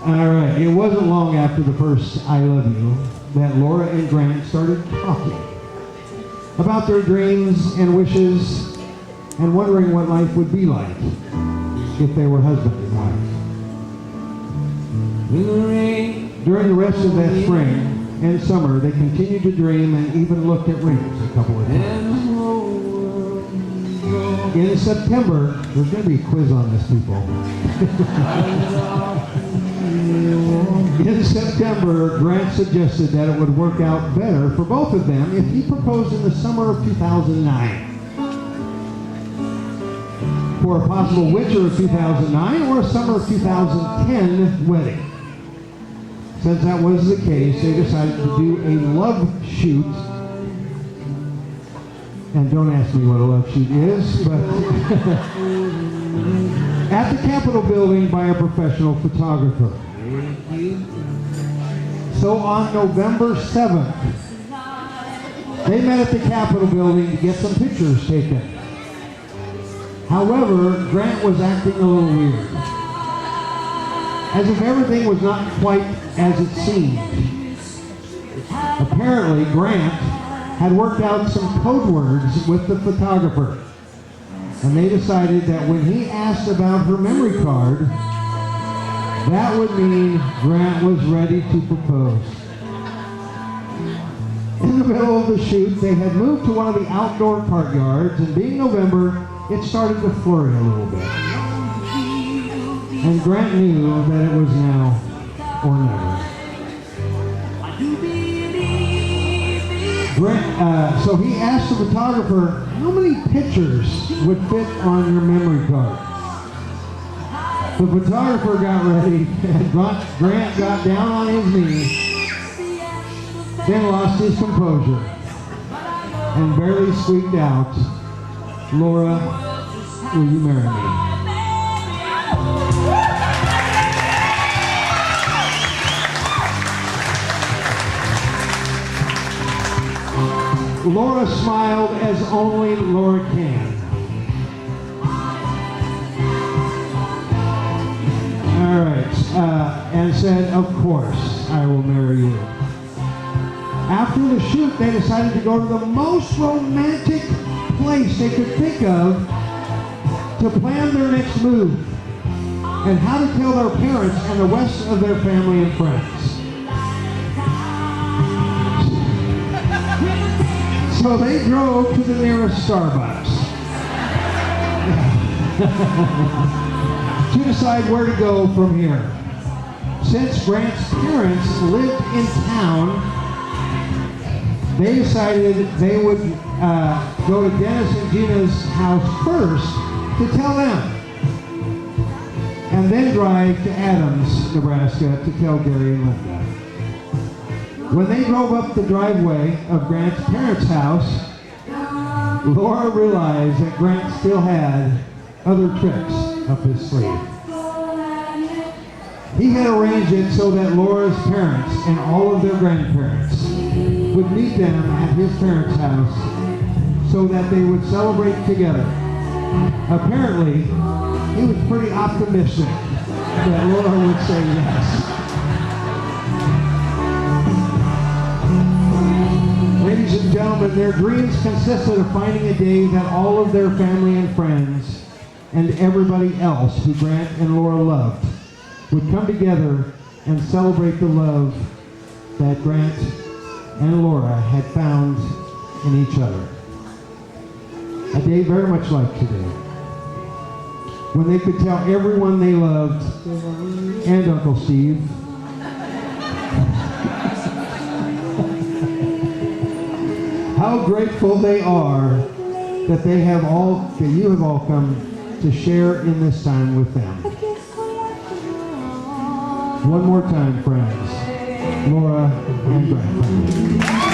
All right, it wasn't long after the first I love you that Laura and Grant started talking about their dreams and wishes and wondering what life would be like if they were husband and wife. During the rest of that spring and summer, they continued to dream and even looked at rings a couple of times. In September, there's going to be a quiz on this, people. In September, Grant suggested that it would work out better for both of them if he proposed in the summer of 2009. For a possible winter of 2009 or a summer of 2010 wedding. Since that was the case, they decided to do a love shoot. And don't ask me what a love shoot is, but at the Capitol building by a professional photographer. So on November 7th, they met at the Capitol building to get some pictures taken. However, Grant was acting a little weird, as if everything was not quite as it seemed. Apparently, Grant had worked out some code words with the photographer, and they decided that when he asked about her memory card, that would mean Grant was ready to propose. In the middle of the shoot, they had moved to one of the outdoor park yards, and being November, it started to flurry a little bit. And Grant knew that it was now or never. So he asked the photographer, how many pictures would fit on your memory card? The photographer got ready, and Grant got down on his knee, then lost his composure, and barely squeaked out, Laura, will you marry me? Laura smiled as only Laura can. All right, and said, of course, I will marry you. After the shoot, they decided to go to the most romantic place they could think of to plan their next move and how to tell their parents and the rest of their family and friends. So they drove to the nearest Starbucks to decide where to go from here. Since Grant's parents lived in town, they decided they would go to Dennis and Gina's house first to tell them, and then drive to Adams, Nebraska to tell Gary and Linda. When they drove up the driveway of Grant's parents' house, Laura realized that Grant still had other tricks up his sleeve. He had arranged it so that Laura's parents and all of their grandparents would meet them at his parents' house so that they would celebrate together. Apparently, he was pretty optimistic that Laura would say yes. Ladies and gentlemen, their dreams consisted of finding a day that all of their family and friends and everybody else who Grant and Laura loved would come together and celebrate the love that Grant and Laura had found in each other. A day very much like today, when they could tell everyone they loved, and Uncle Steve, how grateful they are that you have all come to share in this time with them. One more time, friends, Laura and Grant.